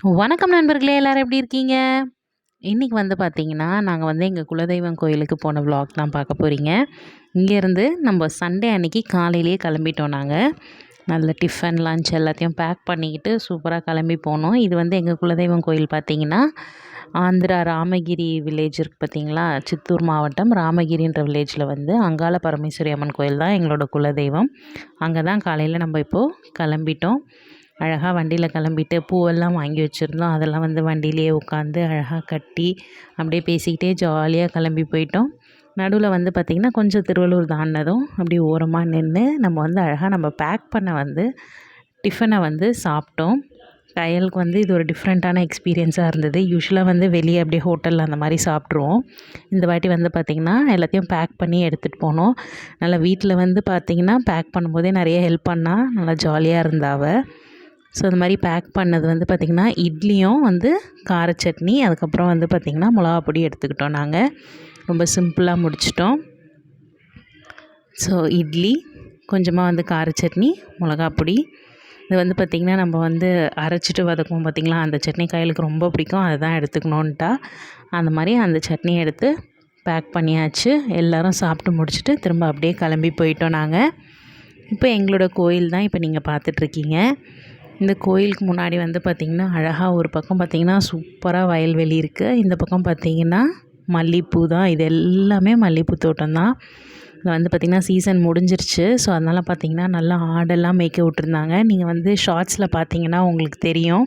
வணக்கம் நண்பர்களே! எல்லாரும் எப்படி இருக்கீங்க? இன்னைக்கு வந்து பார்த்தீங்கன்னா, நாங்க வந்து எங்க குலதெய்வம் கோயிலுக்கு போன விளாக் தான் பார்க்க போறீங்க. இங்கேருந்து நம்ம சண்டே அன்னைக்கு காலையிலேயே கிளம்பிட்டோம் நாங்க. நல்ல டிஃபன், லஞ்ச் எல்லாத்தையும் பேக் பண்ணிக்கிட்டு சூப்பரா கிளம்பி போனோம். இது வந்து எங்க குலதெய்வம் கோயில் பார்த்தீங்கன்னா, ஆந்திரா ராமகிரி வில்லேஜ் இருக்கு பார்த்தீங்களா? சித்தூர் மாவட்டம் ராமகிரின்ற வில்லேஜில வந்து அங்காள பரமேஸ்வரி அம்மன் கோயில் தான் எங்களோட குலதெய்வம். அங்க தான் காலையில நம்ம கிளம்பிட்டோம். அழகா வண்டியில் கிளம்பிட்டு பூவெல்லாம் வாங்கி வச்சுருந்தோம். அதெல்லாம் வந்து வண்டியிலேயே உட்காந்து அழகாக கட்டி அப்படியே பேசிக்கிட்டே ஜாலியாக கிளம்பி போயிட்டோம். நடுவில் வந்து பார்த்திங்கன்னா கொஞ்சம் திருவள்ளூர் தாண்டினதும் அப்படியே ஓரமாக நின்று நம்ம வந்து அழகாக நம்ம பேக் பண்ண வந்து டிஃபனை வந்து சாப்பிட்டோம். கையலுக்கு வந்து இது ஒரு டிஃப்ரெண்ட்டான எக்ஸ்பீரியன்ஸாக இருந்தது. யூஸ்வலாக வந்து வெளியே அப்படியே ஹோட்டலில் அந்த மாதிரி சாப்பிட்ருவோம். இந்த வாட்டி வந்து பார்த்திங்கன்னா எல்லாத்தையும் பேக் பண்ணி எடுத்துகிட்டு போனோம். நல்லா வீட்டில் வந்து பார்த்திங்கன்னா பேக் பண்ணும்போதே நிறைய ஹெல்ப் பண்ணால் நல்லா ஜாலியாக இருந்தாவ. ஸோ அது மாதிரி பேக் பண்ணது வந்து பார்த்திங்கன்னா இட்லியும் வந்து கார சட்னி, அதுக்கப்புறம் வந்து பார்த்திங்கன்னா மிளகா பொடி எடுத்துக்கிட்டோம் நாங்கள். ரொம்ப சிம்பிளாக முடிச்சிட்டோம். ஸோ இட்லி, கொஞ்சமாக வந்து கார சட்னி, மிளகா பொடி. இது வந்து பார்த்திங்கன்னா நம்ம வந்து அரைச்சிட்டு வதக்குவோம் பார்த்திங்களா, அந்த சட்னி கையலுக்கு ரொம்ப பிடிக்கும். அதுதான் எடுத்துக்கணுன்ட்டா அந்த மாதிரி அந்த சட்னியை எடுத்து பேக் பண்ணியாச்சு. எல்லோரும் சாப்பிட்டு முடிச்சுட்டு திரும்ப அப்படியே கிளம்பி போயிட்டோம் நாங்கள். இப்போ எங்களோட கோயில் தான் இப்போ நீங்கள் பார்த்துட்ருக்கீங்க. இந்த கோயிலுக்கு முன்னாடி வந்து பார்த்திங்கன்னா அழகாக ஒரு பக்கம் பார்த்திங்கன்னா சூப்பராக வயல்வெளி இருக்குது. இந்த பக்கம் பார்த்திங்கன்னா மல்லிகைப்பூ தான். இது எல்லாமே மல்லிகைப்பூ தோட்டம் தான். இது வந்து பார்த்திங்கன்னா சீசன் முடிஞ்சிருச்சு. ஸோ அதனால் பார்த்திங்கன்னா நல்லா ஆடெல்லாம் மேய்க்க விட்டுருந்தாங்க. நீங்கள் வந்து ஷார்ட்ஸில் பார்த்திங்கன்னா உங்களுக்கு தெரியும்.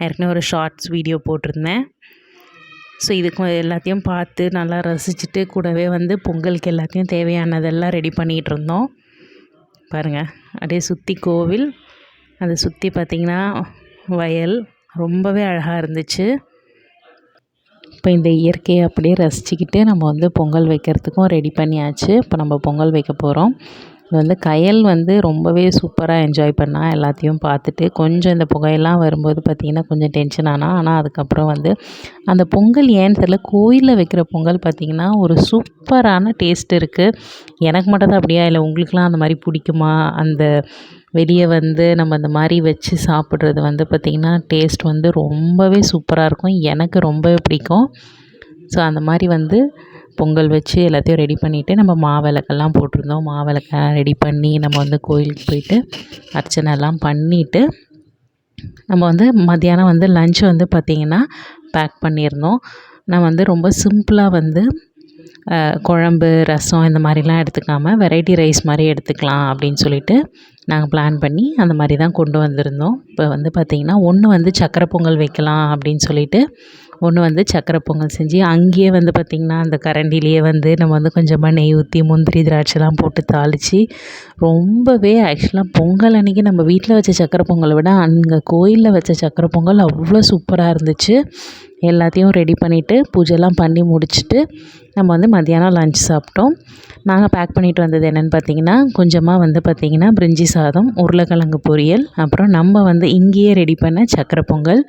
ஏற்கனவே ஒரு ஷார்ட்ஸ் வீடியோ போட்டிருந்தேன். ஸோ இதுக்கு எல்லாத்தையும் பார்த்து நல்லா ரசிச்சுட்டு கூடவே வந்து பொங்கலுக்கு எல்லாத்தையும் தேவையானதெல்லாம் ரெடி பண்ணிகிட்டு இருந்தோம். பாருங்கள், அப்படியே சுற்றி கோவில், அதை சுற்றி பார்த்திங்கன்னா வயல், ரொம்பவே அழகாக இருந்துச்சு. இப்போ இந்த இயற்கையை அப்படியே ரசிச்சுக்கிட்டு நம்ம வந்து பொங்கல் வைக்கிறதுக்கும் ரெடி பண்ணியாச்சு. இப்போ நம்ம பொங்கல் வைக்க போகிறோம். இது வந்து கயல் வந்து ரொம்பவே சூப்பராக என்ஜாய் பண்ணா. எல்லாத்தையும் பார்த்துட்டு கொஞ்சம் இந்த புகையெல்லாம் வரும்போது பார்த்திங்கன்னா கொஞ்சம் டென்ஷன் ஆனால் அதுக்கப்புறம் வந்து அந்த பொங்கல் ஏன்னு தெரியல, கோயிலில் வைக்கிற பொங்கல் பார்த்திங்கன்னா ஒரு சூப்பரான டேஸ்ட் இருக்குது. எனக்கு மட்டும் தான் அப்படியா, இல்லை உங்களுக்குலாம் அந்த மாதிரி பிடிக்குமா? அந்த வெளியே வந்து நம்ம இந்த மாதிரி வச்சு சாப்பிட்றது வந்து பார்த்திங்கன்னா டேஸ்ட் வந்து ரொம்பவே சூப்பராக இருக்கும். எனக்கு ரொம்பவே பிடிக்கும். ஸோ அந்த மாதிரி வந்து பொங்கல் வச்சு எல்லாத்தையும் ரெடி பண்ணிவிட்டு நம்ம மாவிளக்கெல்லாம் போட்டிருந்தோம். மாவிளக்கெல்லாம் ரெடி பண்ணி நம்ம வந்து கோயிலுக்கு போயிட்டு அர்ச்சனைலாம் பண்ணிவிட்டு நம்ம வந்து மத்தியானம் வந்து லன்ச் வந்து பார்த்திங்கன்னா பேக் பண்ணியிருந்தோம். நான் வந்து ரொம்ப சிம்பிளாக வந்து குழம்பு, ரசம் இந்த மாதிரிலாம் எடுத்துக்காமல் வெரைட்டி ரைஸ் மாதிரி எடுத்துக்கலாம் அப்படின்னு சொல்லிட்டு நாங்கள் பிளான் பண்ணி அந்த மாதிரி தான் கொண்டு வந்திருந்தோம். இப்போ வந்து பார்த்திங்கன்னா ஒன்று வந்து சக்கரை பொங்கல் வைக்கலாம் அப்படின்னு சொல்லிட்டு ஒன்று வந்து சக்கரை பொங்கல் செஞ்சு அங்கேயே வந்து பார்த்திங்கன்னா அந்த கரண்டிலேயே வந்து நம்ம வந்து கொஞ்சமாக நெய் ஊற்றி முந்திரி திராட்சைலாம் போட்டு தாளித்து ரொம்பவே ஆக்சுவலாக பொங்கல் அன்றைக்கி நம்ம வீட்டில் வச்ச சக்கரை பொங்கலை விட அங்கே கோயிலில் வச்ச சக்கரை பொங்கல் அவ்வளோ சூப்பராக இருந்துச்சு. எல்லாத்தையும் ரெடி பண்ணிவிட்டு பூஜைலாம் பண்ணி முடிச்சுட்டு நம்ம வந்து மத்தியானம் லன்ச் சாப்பிட்டோம். நாங்கள் பேக் பண்ணிட்டு வந்தது என்னென்னு பார்த்திங்கன்னா கொஞ்சமாக வந்து பார்த்திங்கன்னா பிரிஞ்சி சாதம், உருளைக்கிழங்கு பொரியல், அப்புறம் நம்ம வந்து இங்கேயே ரெடி பண்ண சக்கரை பொங்கல்,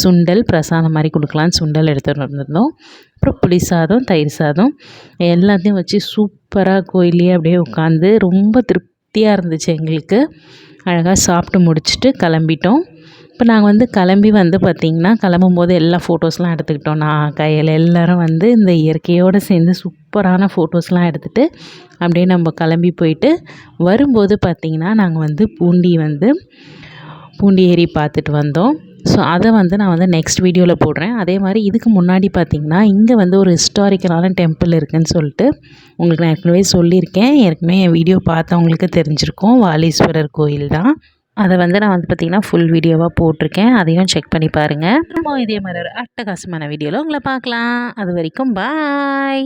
சுண்டல், பிரசாதம் மாதிரி கொடுக்கலான்னு சுண்டல் எடுத்துகிட்டு வந்திருந்தோம். அப்புறம் புளி சாதம், தயிர் சாதம் எல்லாத்தையும் வச்சு சூப்பராக கோயிலே அப்படியே உட்காந்து ரொம்ப திருப்தியாக இருந்துச்சு எங்களுக்கு. அழகாக சாப்பிட்டு முடிச்சுட்டு கிளம்பிட்டோம். இப்போ நாங்கள் வந்து கிளம்பி வந்து பார்த்திங்கன்னா கிளம்பும்போது எல்லா ஃபோட்டோஸ்லாம் எடுத்துக்கிட்டோம். நான் கையில் எல்லோரும் வந்து இந்த இயற்கையோடு சேர்ந்து சூப்பரான ஃபோட்டோஸ்லாம் எடுத்துகிட்டு அப்படியே நம்ம கிளம்பி போயிட்டு வரும்போது பார்த்திங்கன்னா நாங்கள் வந்து பூண்டி ஏரி பார்த்துட்டு வந்தோம். ஸோ அதை வந்து நான் வந்து நெக்ஸ்ட் வீடியோவில் போடுறேன். அதே மாதிரி இதுக்கு முன்னாடி பார்த்திங்கன்னா இங்கே வந்து ஒரு ஹிஸ்டாரிக்கலான டெம்பிள் இருக்குதுன்னு சொல்லிட்டு உங்களுக்கு நான் ஏற்கனவே சொல்லியிருக்கேன். ஏற்கனவே என் வீடியோ பார்த்தவங்களுக்கு தெரிஞ்சிருக்கும். வாலீஸ்வரர் கோயில் தான். அதை வந்து நான் வந்து பார்த்திங்கன்னா ஃபுல் வீடியோவாக போட்டிருக்கேன். அதையும் செக் பண்ணி பாருங்கள். நம்ம இதே மாதிரி ஒரு அட்டகாசமான வீடியோவில் உங்களை பார்க்கலாம். அது வரைக்கும் பாய்.